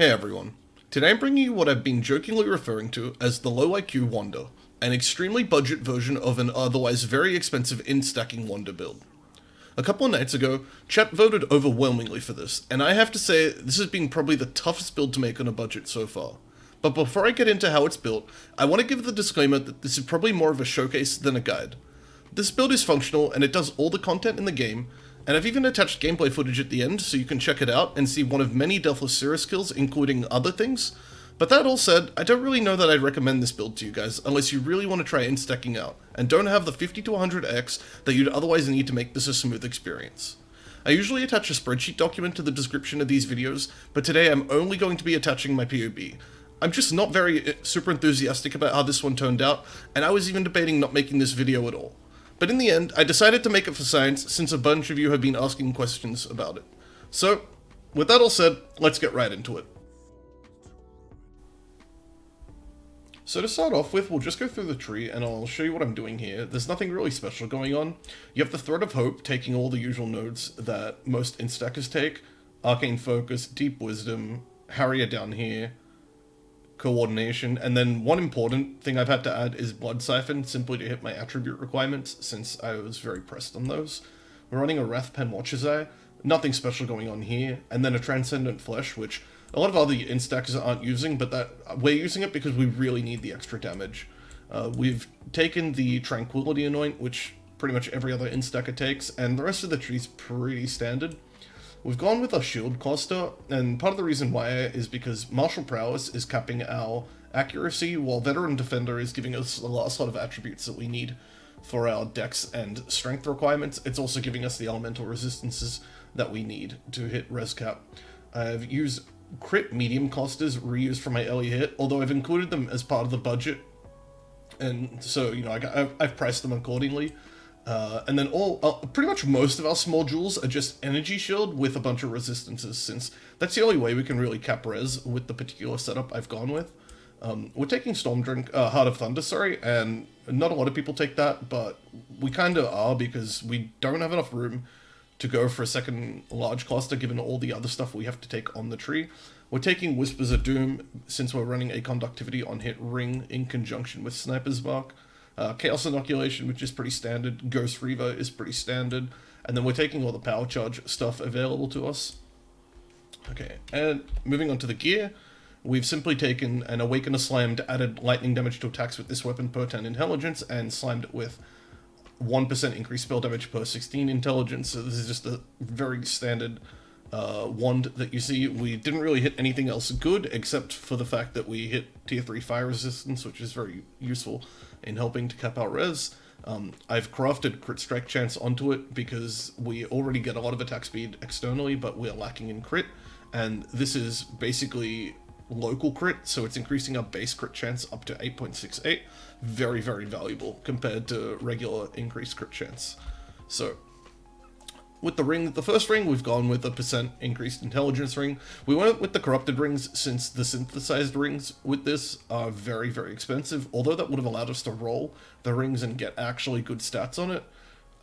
Hey everyone. Today I'm bringing you what I've been jokingly referring to as the low IQ Wander, an extremely budget version of an otherwise very expensive Int-Stacking Wander build. A couple of nights ago, chat voted overwhelmingly for this, and I have to say this has been probably the toughest build to make on a budget so far. But before I get into how it's built, I want to give the disclaimer that this is probably more of a showcase than a guide. This build is functional and it does all the content in the game, and I've even attached gameplay footage at the end so you can check it out and see one of many Deathless Cirrus skills, including other things. But that all said, I don't really know that I'd recommend this build to you guys unless you really want to try Int-Stacking out, and don't have the 50 to 100x that you'd otherwise need to make this a smooth experience. I usually attach a spreadsheet document to the description of these videos, but today I'm only going to be attaching my POB. I'm just not very super enthusiastic about how this one turned out, and I was even debating not making this video at all. But in the end, I decided to make it for science since a bunch of you have been asking questions about it. So, with that all said, let's get right into it. So to start off with, we'll just go through the tree and I'll show you what I'm doing here. There's nothing really special going on. You have the Thread of Hope taking all the usual nodes that most Int-Stackers take. Arcane Focus, Deep Wisdom, Harrier down here, Coordination, and then one important thing I've had to add is Blood Siphon, simply to hit my attribute requirements, since I was very pressed on those. We're running a Wrath Pen Watcher's Eye, nothing special going on here, and then a Transcendent Flesh, which a lot of other Int-Stackers aren't using, but that we're using it because we really need the extra damage. We've taken the Tranquility Anoint, which pretty much every other Int-Stacker takes, and the rest of the tree's pretty standard. We've gone with our shield cluster, and part of the reason why is because Martial Prowess is capping our accuracy, while Veteran Defender is giving us the last lot of attributes that we need for our dex and strength requirements. It's also giving us the elemental resistances that we need to hit res cap. I've used crit medium clusters reused from my early hit, although I've included them as part of the budget, and so, you know, I've priced them accordingly. And then pretty much most of our small jewels are just energy shield with a bunch of resistances, since that's the only way we can really cap res with the particular setup I've gone with. We're taking Heart of Thunder, and not a lot of people take that, but we kind of are because we don't have enough room to go for a second large cluster given all the other stuff we have to take on the tree. We're taking Whispers of Doom since we're running a conductivity on hit ring in conjunction with Sniper's Mark. Chaos Inoculation, which is pretty standard. Ghost Reaver is pretty standard. And then we're taking all the power charge stuff available to us. Okay, and moving on to the gear, we've simply taken an Awakener Slimed, added lightning damage to attacks with this weapon per 10 intelligence, and slimed it with 1% increased spell damage per 16 intelligence. So this is just a very standard wand that you see. We didn't really hit anything else good, except for the fact that we hit tier 3 fire resistance, which is very useful in helping to cap our res. I've crafted crit strike chance onto it because we already get a lot of attack speed externally, but we're lacking in crit, and this is basically local crit, so it's increasing our base crit chance up to 8.68. Very, very valuable compared to regular increased crit chance. So with the ring, the first ring, we've gone with a % increased intelligence ring. We went with the corrupted rings since the synthesized rings with this are very, very expensive, although that would have allowed us to roll the rings and get actually good stats on it.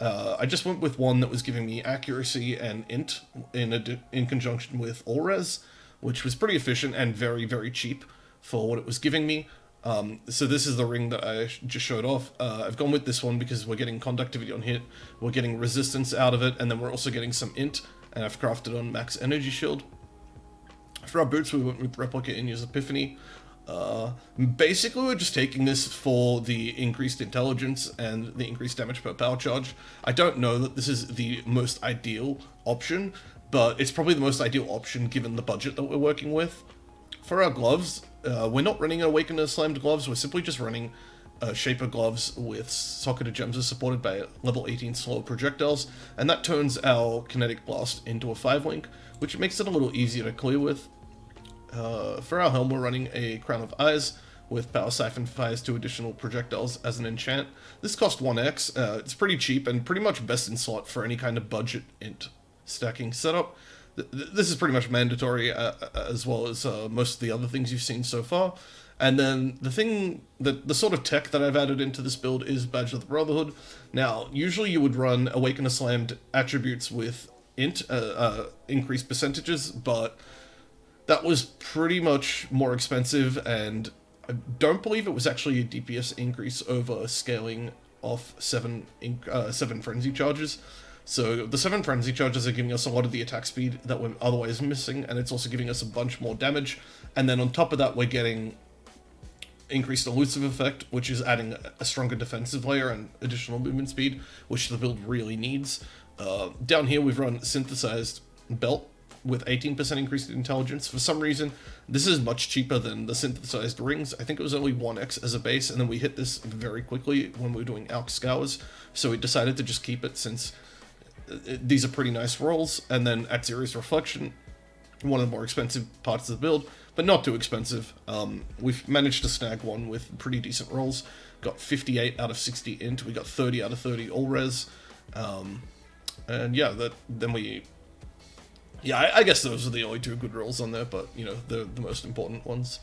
I just went with one that was giving me accuracy and int in conjunction with all res, which was pretty efficient and very, very cheap for what it was giving me. So this is the ring that I just showed off. I've gone with this one because we're getting conductivity on hit, we're getting resistance out of it, and then we're also getting some int, and I've crafted on max energy shield. For our boots, we went with Replica Inya's Epiphany. Basically, we're just taking this for the increased intelligence and the increased damage per power charge. I don't know that this is the most ideal option, but it's probably the most ideal option given the budget that we're working with. For our gloves, we're not running Awakener Slammed gloves, we're simply just running Shaper gloves with Socketed Gems supported by level 18 slow projectiles, and that turns our Kinetic Blast into a 5-link, which makes it a little easier to clear with. For our helm, we're running a Crown of Eyes with Power Siphon fires 2 additional projectiles as an enchant. This cost 1x, it's pretty cheap and pretty much best in slot for any kind of budget Int-Stacking setup. This is pretty much mandatory, as well as most of the other things you've seen so far. And then the sort of tech that I've added into this build is Badge of the Brotherhood. Now, usually you would run Awakener Slammed attributes with increased percentages, but That was pretty much more expensive, and I don't believe it was actually a DPS increase over scaling off seven frenzy charges. So the 7 frenzy charges are giving us a lot of the attack speed that we're otherwise missing, and it's also giving us a bunch more damage. And then on top of that, we're getting increased elusive effect, which is adding a stronger defensive layer and additional movement speed, which the build really needs. Down here, we've run synthesized belt with 18% increased intelligence. For some reason, this is much cheaper than the synthesized rings. I think it was only 1x as a base, and then we hit this very quickly when we were doing Alch Scours, so we decided to just keep it since these are pretty nice rolls. And then at Series Reflection, one of the more expensive parts of the build, but not too expensive. We've managed to snag one with pretty decent rolls. Got 58 out of 60 int, we got 30 out of 30 all res. And yeah, I guess those are the only 2 good rolls on there, but, you know, they're the most important ones.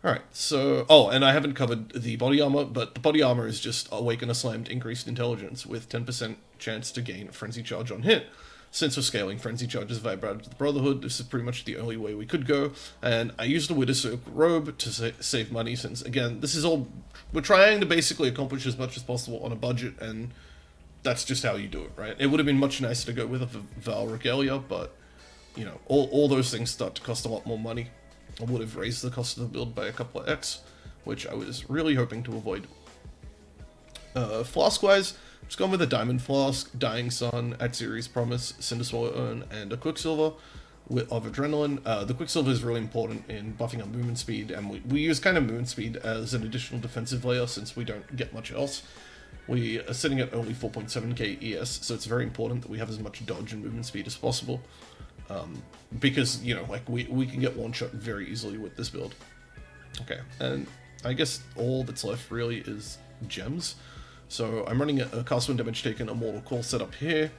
Alright, so... Oh, and I haven't covered the body armor, but the body armor is just Awaken a Slammed Increased Intelligence with 10% chance to gain Frenzy Charge on hit. Since we're scaling Frenzy Charges vibrated to the Brotherhood, this is pretty much the only way we could go, and I used the Widow Circle robe to save money, since, again, this is all... We're trying to basically accomplish as much as possible on a budget, and that's just how you do it, right? It would have been much nicer to go with a Val Regalia, but... You know, all those things start to cost a lot more money. I would have raised the cost of the build by a couple of X, which I was really hoping to avoid. Flask-wise, I'm just going with a Diamond Flask, Dying Sun, At Series Promise, Cinder Swallow Urn, and a Quicksilver of Adrenaline. The Quicksilver is really important in buffing our movement speed, and we use kind of movement speed as an additional defensive layer since we don't get much else. We are sitting at only 4.7k ES, so it's very important that we have as much dodge and movement speed as possible. Because, you know, like, we can get one-shot very easily with this build. Okay, and I guess all that's left really is gems. So I'm running a Cast When Damage Taken Immortal Call setup here.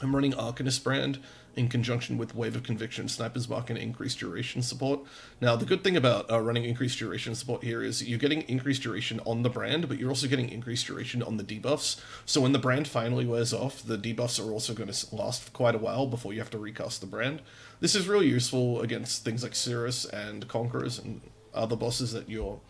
I'm running Arcanist Brand in conjunction with Wave of Conviction, Sniper's Mark, and Increased Duration support. Now, the good thing about running Increased Duration support here is you're getting increased duration on the brand, but you're also getting increased duration on the debuffs. So when the brand finally wears off, the debuffs are also going to last for quite a while before you have to recast the brand. This is really useful against things like Cirrus and Conquerors and other bosses that you're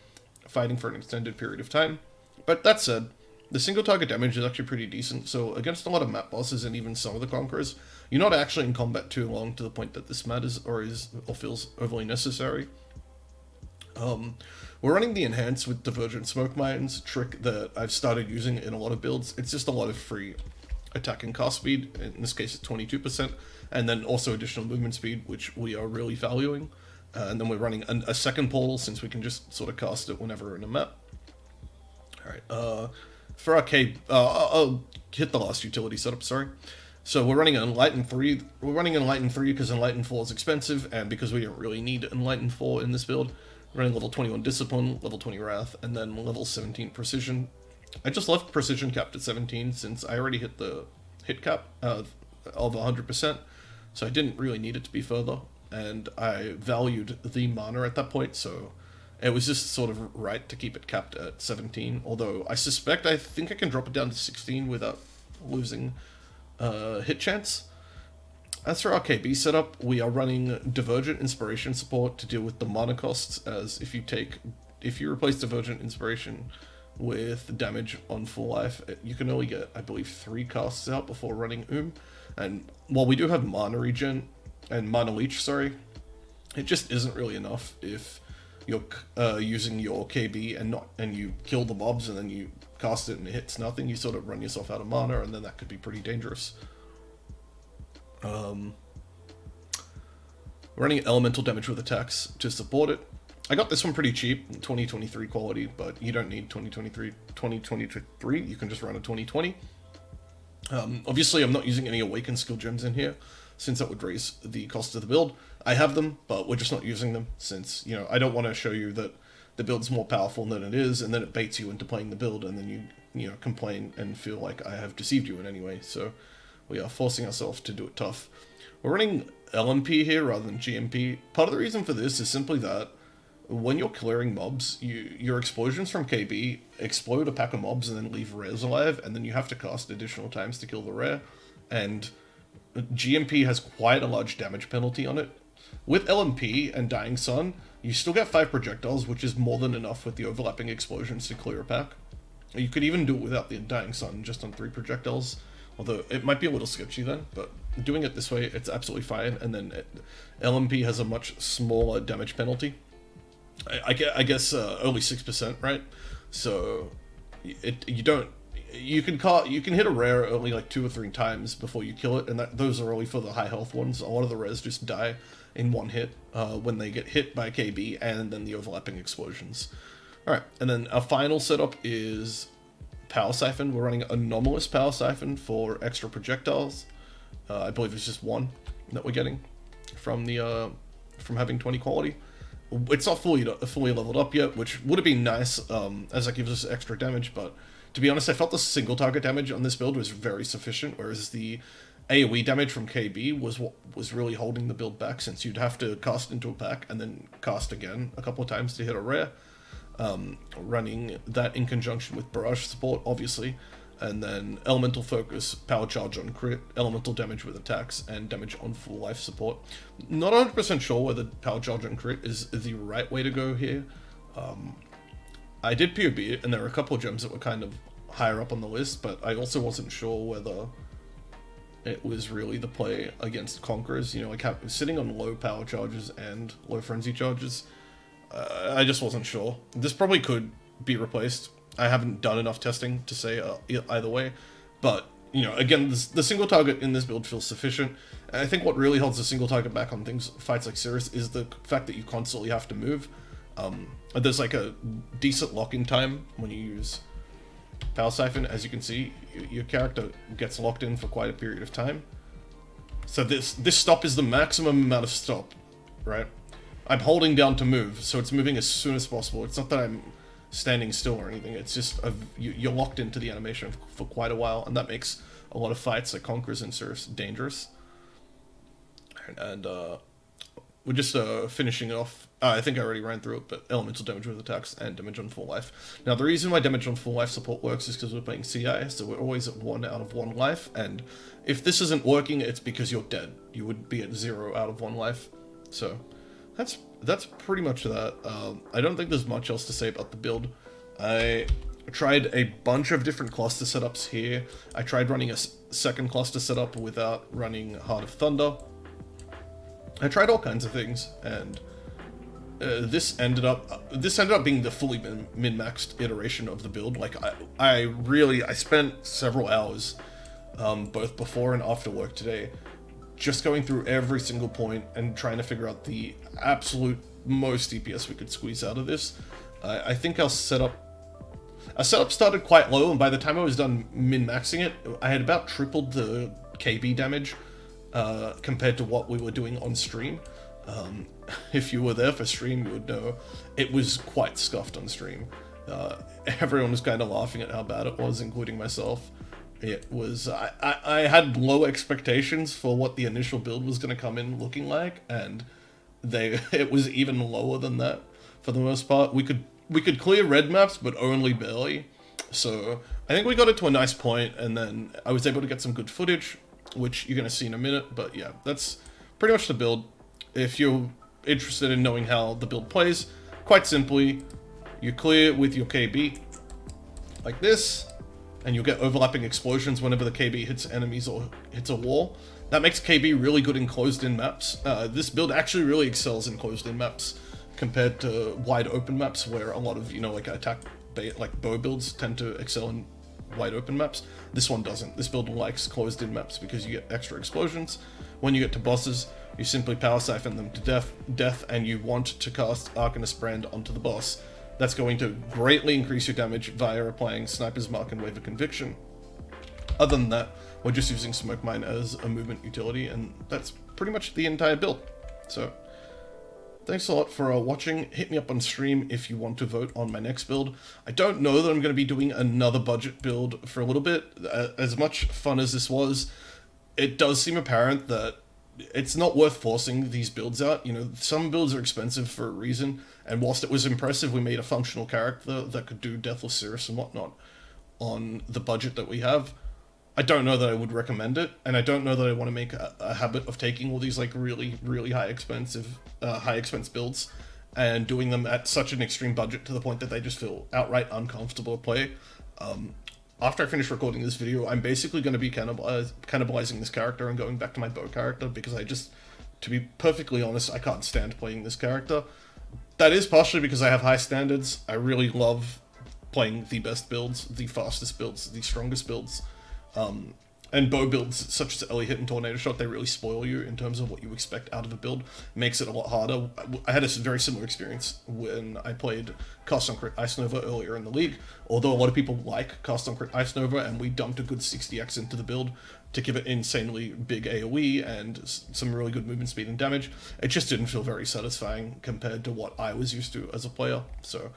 fighting for an extended period of time. But that said, the single target damage is actually pretty decent, so against a lot of map bosses and even some of the Conquerors, you're not actually in combat too long to the point that this matters or feels overly necessary. We're running the Enhance with Divergent Smoke Mines, trick that I've started using in a lot of builds. It's just a lot of free attack and cast speed, in this case it's 22%, and then also additional movement speed, which we are really valuing. And then we're running a second portal, since we can just sort of cast it whenever we're in a map. Alright, for our I'll hit the last utility setup, sorry. So we're running Enlighten 3. We're running Enlighten 3 because Enlighten 4 is expensive, and because we don't really need Enlighten 4 in this build. We're running level 21 Discipline, level 20 Wrath, and then level 17 Precision. I just left Precision capped at 17 since I already hit the hit cap of 100%, so I didn't really need it to be further, and I valued the mana at that point, so it was just sort of right to keep it capped at 17, although I think I can drop it down to 16 without losing hit chance. As for Rkb Setup, we are running Divergent Inspiration support to deal with the mana costs, as if you replace Divergent Inspiration with damage on full life, you can only get, I believe, 3 casts out before running and while we do have mana regen and mana leech, sorry, it just isn't really enough if you're using your KB and you kill the mobs and then you cast it and it hits nothing. You sort of run yourself out of mana, and then that could be pretty dangerous. Running elemental damage with attacks to support it. I got this one pretty cheap, 2023 quality, but you don't need 2023. You can just run a 2020. Obviously, I'm not using any Awakened skill gems in here, since that would raise the cost of the build. I have them, but we're just not using them, since, you know, I don't want to show you that the build's more powerful than it is, and then it baits you into playing the build, and then you know, complain and feel like I have deceived you in any way. So we are forcing ourselves to do it tough. We're running LMP here rather than GMP. Part of the reason for this is simply that when you're clearing mobs, your explosions from KB explode a pack of mobs and then leave rares alive, and then you have to cast additional times to kill the rare, and GMP has quite a large damage penalty on it. With LMP and Dying Sun, you still get 5 projectiles, which is more than enough with the overlapping explosions to clear a pack. You could even do it without the Dying Sun, just on 3 projectiles. Although, it might be a little sketchy then, but doing it this way, it's absolutely fine. And then LMP has a much smaller damage penalty. I guess only 6%, right? So, you can hit a rare only like 2 or 3 times before you kill it, and those are only for the high health ones. A lot of the rares just die in one hit when they get hit by KB and then the overlapping explosions. Alright, and then our final setup is Power Siphon. We're running Anomalous Power Siphon for extra projectiles. I believe it's just 1 that we're getting from having 20 quality. It's not fully leveled up yet, which would have been nice, as that gives us extra damage, but to be honest, I felt the single target damage on this build was very sufficient, whereas the AoE damage from KB was what was really holding the build back, since you'd have to cast into a pack and then cast again a couple of times to hit a rare. Running that in conjunction with barrage support, obviously, and then elemental focus, power charge on crit, elemental damage with attacks, and damage on full life support. Not 100% sure whether power charge on crit is the right way to go here. I did POB it, and there were a couple of gems that were kind of higher up on the list, but I also wasn't sure whether it was really the play against Conquerors. You know, like sitting on low power charges and low frenzy charges. I just wasn't sure. This probably could be replaced. I haven't done enough testing to say either way, but you know, again, the single target in this build feels sufficient. And I think what really holds the single target back on fights like Cirrus is the fact that you constantly have to move. There's like a decent lock-in time when you use Power Siphon. As you can see, your character gets locked in for quite a period of time. So this stop is the maximum amount of stop, right? I'm holding down to move, so it's moving as soon as possible. It's not that I'm standing still or anything. It's just you're locked into the animation for quite a while, and that makes a lot of fights like Conquerors and Cirrus dangerous. And we're just finishing it off. I think I already ran through it, but elemental damage with attacks and damage on full life. Now, the reason why damage on full life support works is because we're playing CI, so we're always at 1 out of 1 life, and if this isn't working, it's because you're dead. You would be at 0 out of 1 life. So that's pretty much that. I don't think there's much else to say about the build. I tried a bunch of different cluster setups here. I tried running a second cluster setup without running Heart of Thunder. I tried all kinds of things, and this ended up being the fully min-maxed iteration of the build. Like I spent several hours, both before and after work today, just going through every single point and trying to figure out the absolute most DPS we could squeeze out of this. I think our setup started quite low, and by the time I was done min-maxing it, I had about tripled the KB damage compared to what we were doing on stream. If you were there for stream, you would know it was quite scuffed on stream. Everyone was kind of laughing at how bad it was, including myself. It was, I had low expectations for what the initial build was going to come in looking like, and it was even lower than that for the most part. We could clear red maps, but only barely. So I think we got it to a nice point, and then I was able to get some good footage, which you're going to see in a minute. But yeah, that's pretty much the build. If you're interested in knowing how the build plays, quite simply, you clear with your KB like this, and you'll get overlapping explosions whenever the KB hits enemies or hits a wall. That makes KB really good in closed-in maps. This build actually really excels in closed-in maps compared to wide-open maps, where a lot of, you know, like attack like bow builds tend to excel in wide-open maps. This one doesn't. This build likes closed-in maps because you get extra explosions. When you get to bosses, you simply power siphon them to death, and you want to cast Arcanist Brand onto the boss. That's going to greatly increase your damage via applying Sniper's Mark and Wave of Conviction. Other than that, we're just using Smoke Mine as a movement utility, and that's pretty much the entire build. So, thanks a lot for watching. Hit me up on stream if you want to vote on my next build. I don't know that I'm going to be doing another budget build for a little bit. As much fun as this was, it does seem apparent that it's not worth forcing these builds out. You know, some builds are expensive for a reason, and whilst it was impressive we made a functional character that could do Deathless Cirrus and whatnot on the budget that we have, I don't know that I would recommend it, and I don't know that I want to make a habit of taking all these like really high expense builds and doing them at such an extreme budget to the point that they just feel outright uncomfortable to play. After I finish recording this video, I'm basically going to be cannibalizing this character and going back to my bow character, because to be perfectly honest, I can't stand playing this character. That is partially because I have high standards. I really love playing the best builds, the fastest builds, the strongest builds. And bow builds such as Early Hit and Tornado Shot, they really spoil you in terms of what you expect out of a build. Makes it a lot harder. I had a very similar experience when I played Cast on Crit Ice Nova earlier in the league, although a lot of people like Cast on Crit Ice Nova, and we dumped a good 60x into the build to give it insanely big AoE and some really good movement speed and damage. It just didn't feel very satisfying compared to what I was used to as a player. So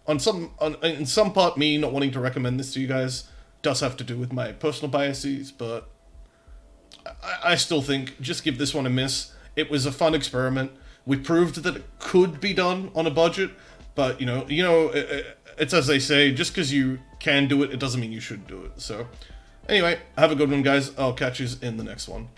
in some part, me not wanting to recommend this to you guys does have to do with my personal biases, but I still think just give this one a miss. It was a fun experiment. We proved that it could be done on a budget, but it's as they say, just because you can do it, it doesn't mean you should do it. So anyway, have a good one, guys. I'll catch you in the next one.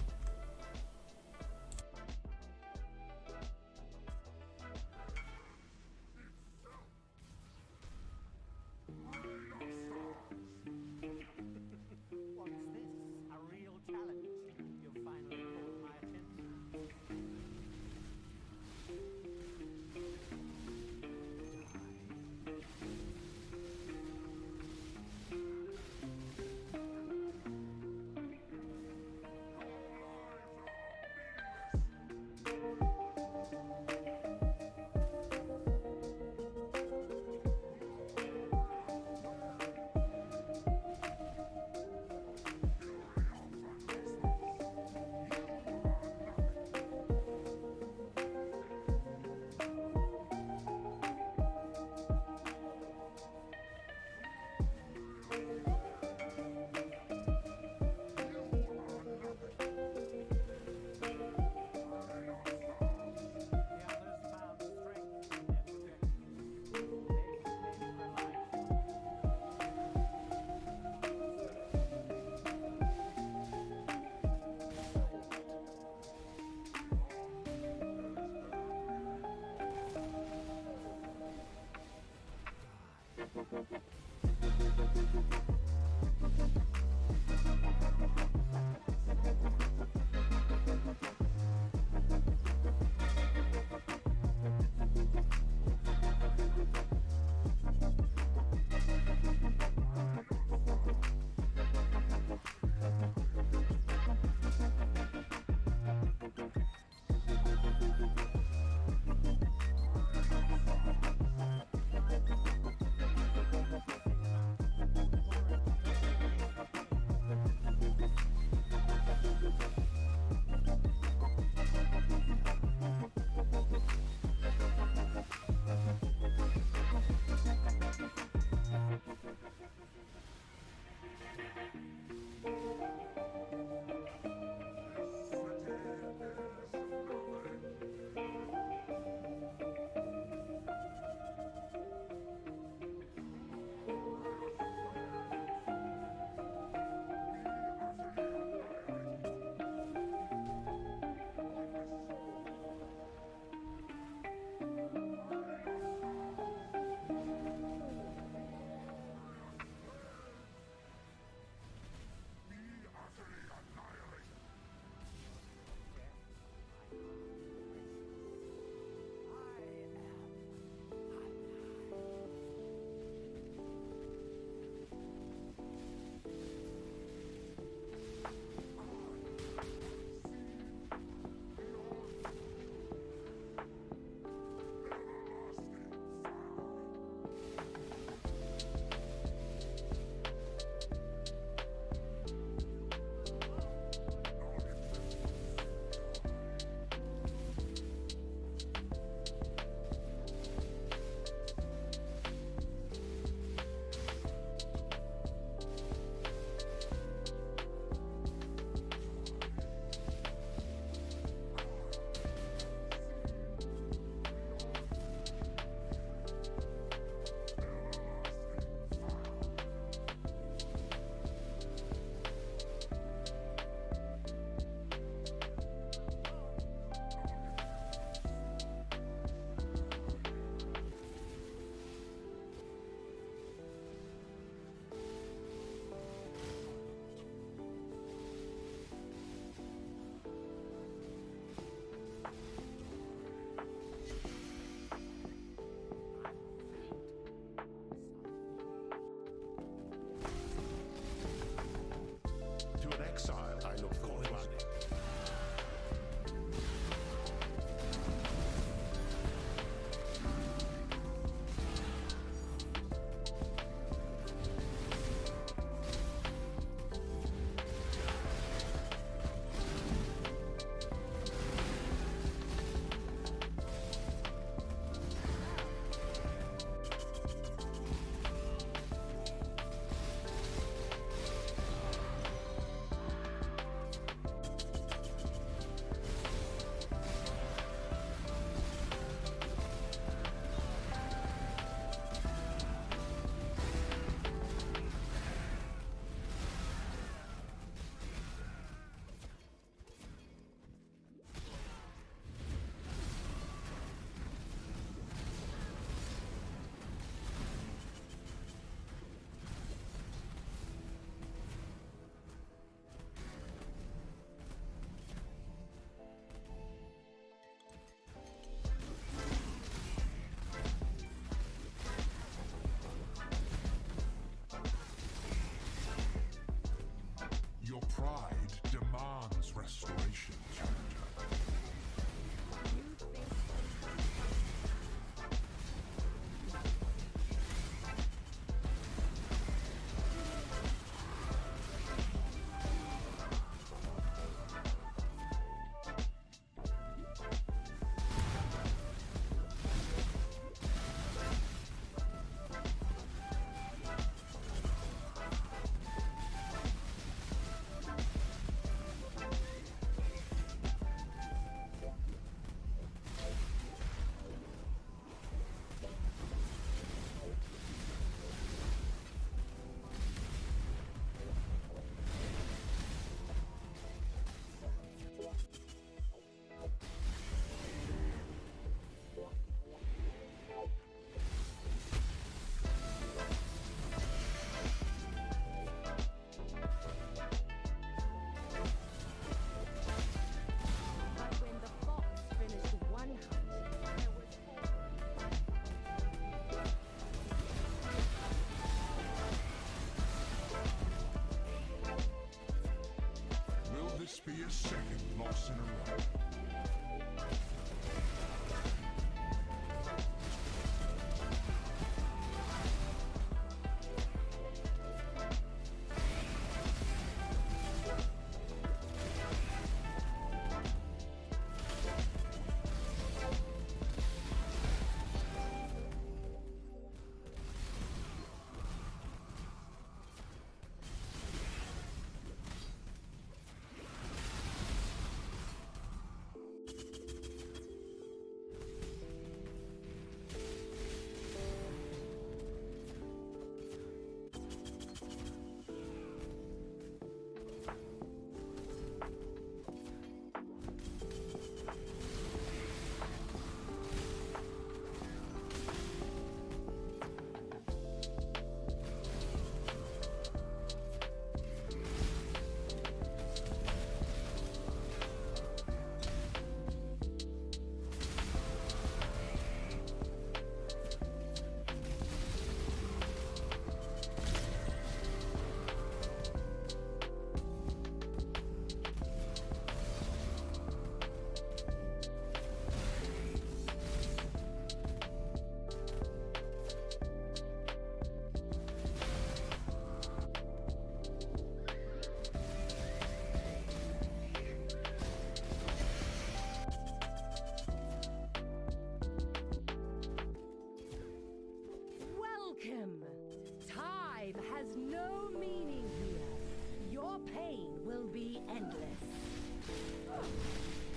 Your pain will be endless.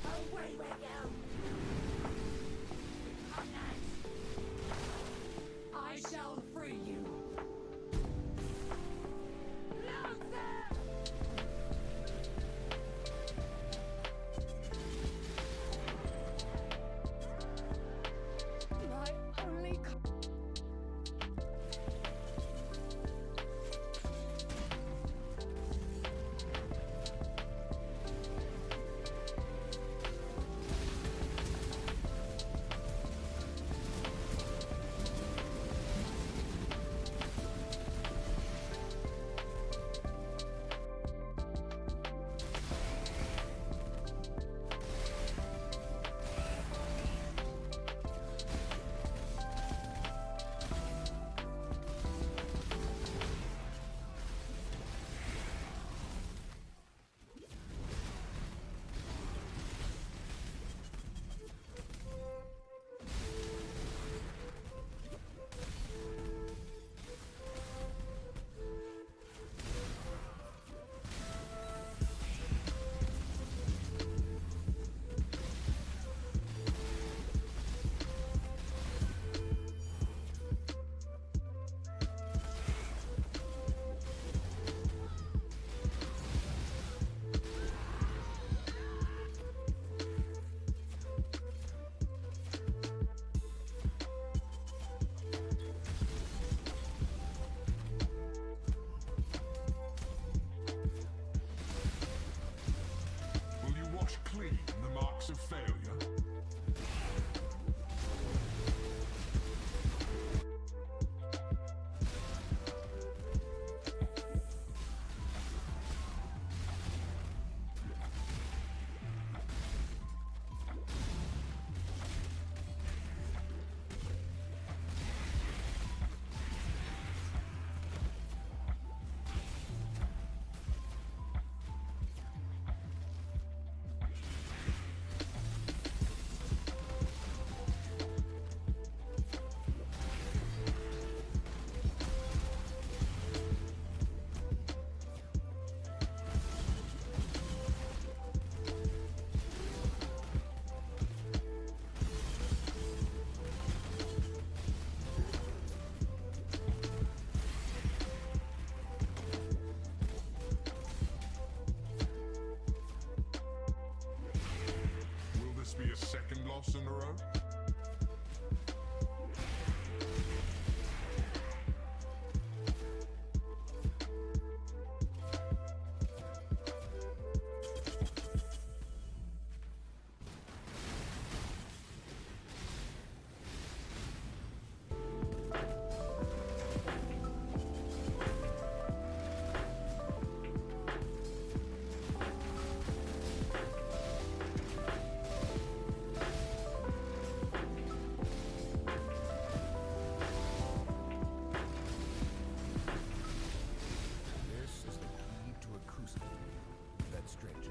Away we go! I shall free you! Loser! My only clean the marks of failure? Will this be a second loss in a row? This is the key to a crucible that stretches.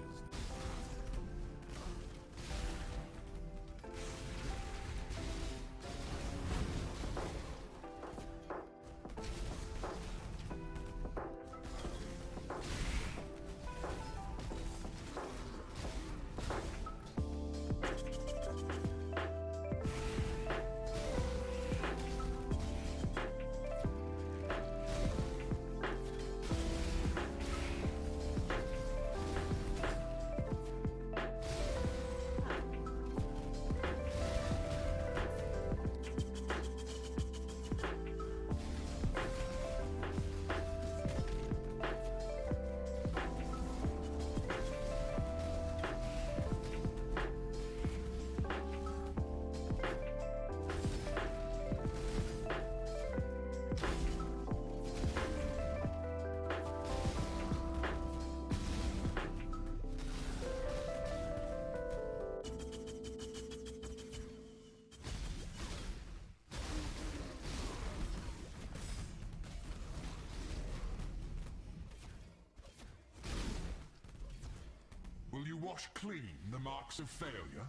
Will you wash clean the marks of failure?